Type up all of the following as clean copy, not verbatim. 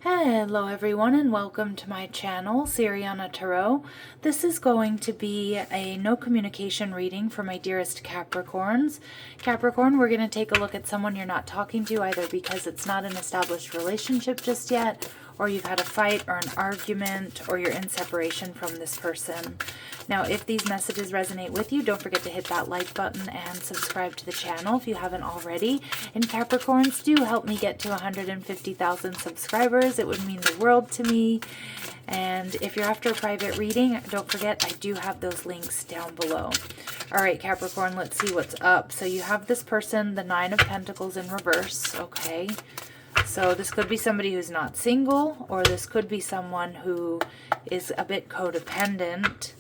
Hello everyone and welcome to my channel, Siriana Tarot. This is going to be a no communication reading for my dearest Capricorns. Capricorn, we're going to take a look at someone you're not talking to either because it's not an established relationship just yet, or you've had a fight or an argument, or you're in separation from this person. Now, if these messages resonate with you, don't forget to hit that like button and subscribe to the channel if you haven't already. And Capricorns, do help me get to 150,000 subscribers. It would mean the world to me. And if you're after a private reading, don't forget I do have those links down below. All right, Capricorn, let's see what's up. So you have this person, the Nine of Pentacles in reverse, okay? So this could be somebody who's not single, or this could be someone who is a bit codependent.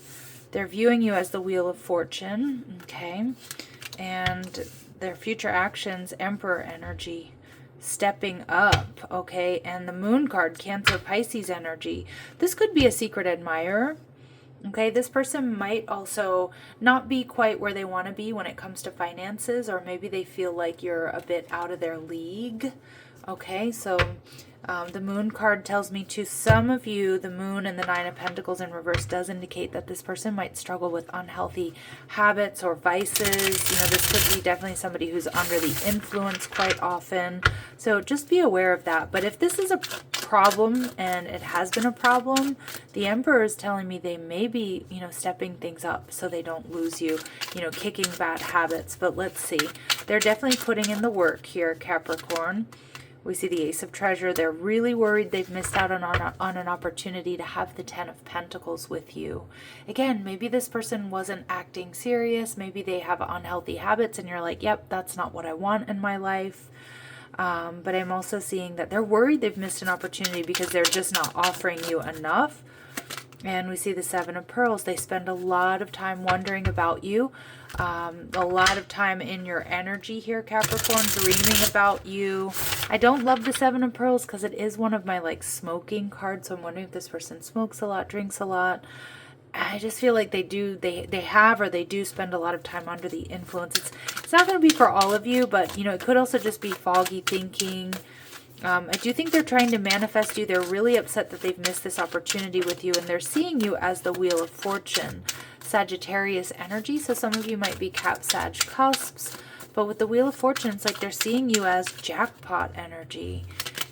They're viewing you as the Wheel of Fortune, okay? And their future actions, Emperor energy, stepping up, okay? And the Moon card, Cancer, Pisces energy. This could be a secret admirer, okay? This person might also not be quite where they want to be when it comes to finances, or maybe they feel like you're a bit out of their league, okay? So the Moon card tells me to some of you, the Moon and the Nine of Pentacles in reverse does indicate that this person might struggle with unhealthy habits or vices. You know, this could be definitely somebody who's under the influence quite often. So just be aware of that. But if this is a problem, and it has been a problem, the Emperor is telling me they may be, you know, stepping things up so they don't lose you, you know, kicking bad habits. But let's see. They're definitely putting in the work here, Capricorn. We see the Ace of Treasure. They're really worried they've missed out on an opportunity to have the Ten of Pentacles with you. Again, maybe this person wasn't acting serious. Maybe they have unhealthy habits and you're like, yep, that's not what I want in my life. But I'm also seeing that they're worried they've missed an opportunity because they're just not offering you enough. And we see the Seven of Pearls. They spend a lot of time wondering about you. A lot of time in your energy here, Capricorn, dreaming about you. I don't love the Seven of Pearls because it is one of my like smoking cards. So I'm wondering if this person smokes a lot, drinks a lot. I just feel like they do, they have, or they do spend a lot of time under the influence. It's not going to be for all of you, but you know, it could also just be foggy thinking. I do think they're trying to manifest you. They're really upset that they've missed this opportunity with you, and they're seeing you as the Wheel of Fortune, Sagittarius energy. So some of you might be Cap, Sag, cusps, but with the Wheel of Fortune, it's like they're seeing you as jackpot energy.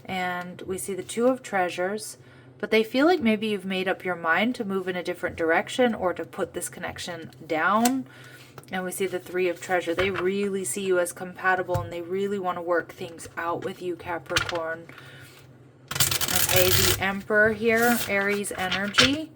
And we see the Two of Treasures, but they feel like maybe you've made up your mind to move in a different direction or to put this connection down. And we see the Three of Treasure. They really see you as compatible and they really want to work things out with you, Capricorn. Okay, the Emperor here, Aries energy.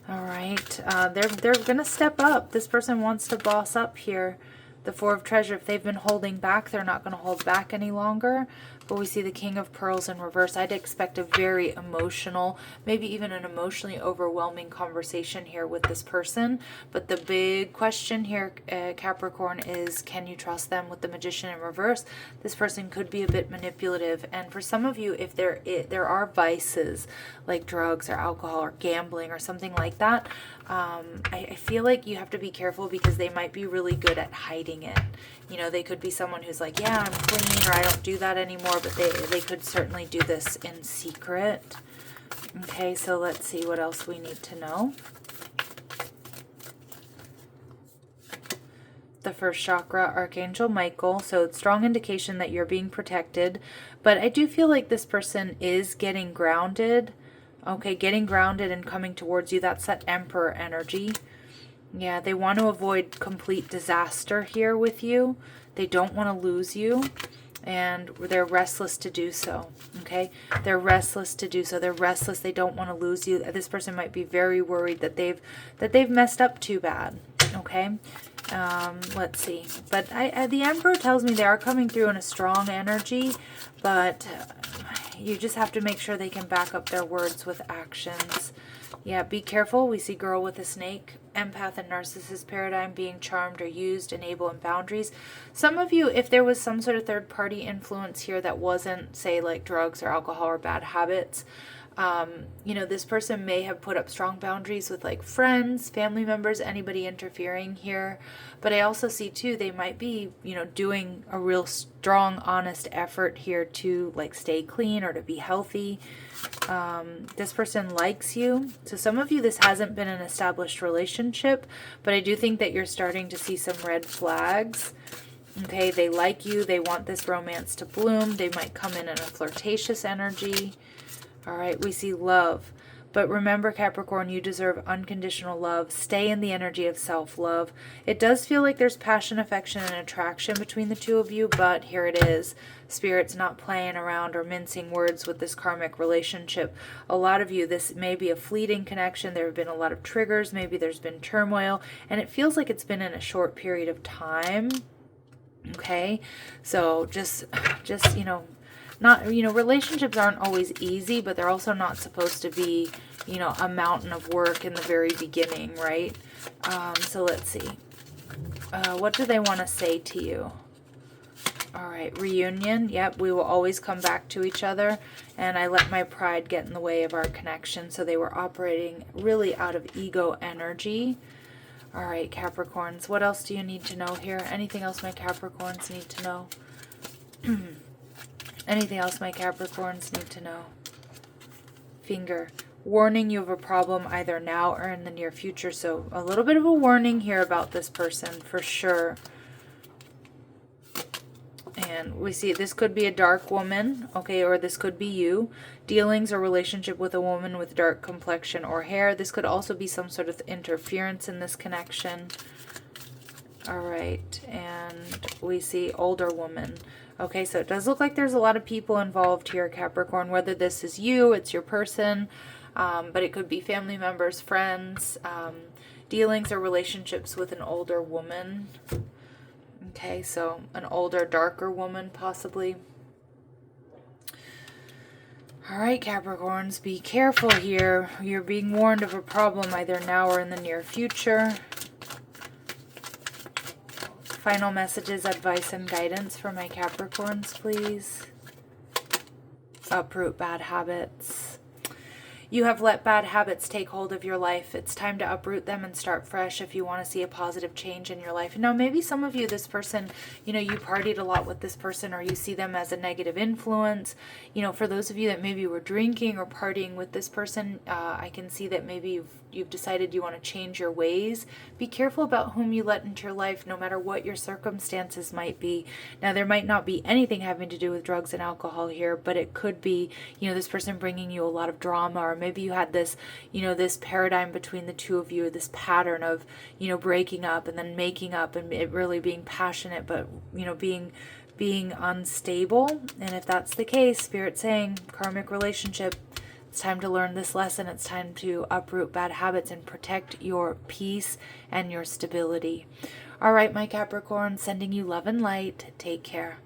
All right, they're going to step up. This person wants to boss up here. The Four of Treasure, if they've been holding back, they're not going to hold back any longer. But we see the King of Pearls in reverse. I'd expect a very emotional, maybe even an emotionally overwhelming conversation here with this person. But the big question here, Capricorn, is can you trust them? With the Magician in reverse, this person could be a bit manipulative. And for some of you, if there are vices like drugs or alcohol or gambling or something like that, I feel like you have to be careful because they might be really good at hiding it. You know, they could be someone who's like, yeah, I'm clean, or I don't do that anymore, but they could certainly do this in secret. Okay, so let's see what else we need to know. The first chakra, Archangel Michael. So it's strong indication that you're being protected. But I do feel like this person is getting grounded. Okay, getting grounded and coming towards you. That's that Emperor energy. Yeah, they want to avoid complete disaster here with you. They don't want to lose you. And they're restless to do so. Okay, they're restless to do so. They're restless. They don't want to lose you. This person might be very worried that they've messed up too bad. Okay, let's see. But the Emperor tells me they are coming through in a strong energy, but you just have to make sure they can back up their words with actions. Yeah, be careful. We see Girl with a Snake, Empath and Narcissist paradigm, being charmed or used, enable and boundaries. Some of you, if there was some sort of third-party influence here that wasn't, say, like drugs or alcohol or bad habits, You know, this person may have put up strong boundaries with like friends, family members, anybody interfering here. But I also see too, they might be, you know, doing a real strong, honest effort here to like stay clean or to be healthy. This person likes you. So some of you, this hasn't been an established relationship, but I do think that you're starting to see some red flags. Okay, they like you. They want this romance to bloom. They might come in a flirtatious energy. All right, we see love. But remember, Capricorn, you deserve unconditional love. Stay in the energy of self-love. It does feel like there's passion, affection, and attraction between the two of you, but here it is. Spirit's not playing around or mincing words with this karmic relationship. A lot of you, this may be a fleeting connection. There have been a lot of triggers. Maybe there's been turmoil, and it feels like it's been in a short period of time. Okay, so just you know, not, you know, relationships aren't always easy, but they're also not supposed to be, you know, a mountain of work in the very beginning, right? So let's see. What do they want to say to you? All right, reunion. Yep, we will always come back to each other. And I let my pride get in the way of our connection. So they were operating really out of ego energy. All right, Capricorns, what else do you need to know here? Anything else my Capricorns need to know? Anything else my Capricorns need to know? Finger. Warning, you have a problem either now or in the near future. So a little bit of a warning here about this person for sure. And we see this could be a dark woman, okay, or this could be you. Dealings or relationship with a woman with dark complexion or hair. This could also be some sort of interference in this connection. All right, and we see older woman. Okay, so it does look like there's a lot of people involved here, Capricorn, whether this is you, it's your person, but it could be family members, friends, dealings or relationships with an older woman. Okay, so an older, darker woman, possibly. All right, Capricorns, be careful here. You're being warned of a problem either now or in the near future. Final messages, advice, and guidance for my Capricorns, please. Uproot bad habits. You have let bad habits take hold of your life. It's time to uproot them and start fresh if you want to see a positive change in your life. Now, maybe some of you, this person, you know, you partied a lot with this person, or you see them as a negative influence. You know, for those of you that maybe were drinking or partying with this person, I can see that maybe you've decided you want to change your ways. Be careful about whom you let into your life, no matter what your circumstances might be. Now, there might not be anything having to do with drugs and alcohol here, but it could be, you know, this person bringing you a lot of drama, or maybe you had this, you know, this paradigm between the two of you, this pattern of, you know, breaking up and then making up, and it really being passionate, but, you know, being unstable. And if that's the case, Spirit's saying, karmic relationship, it's time to learn this lesson. It's time to uproot bad habits and protect your peace and your stability. All right, my Capricorn, sending you love and light. Take care.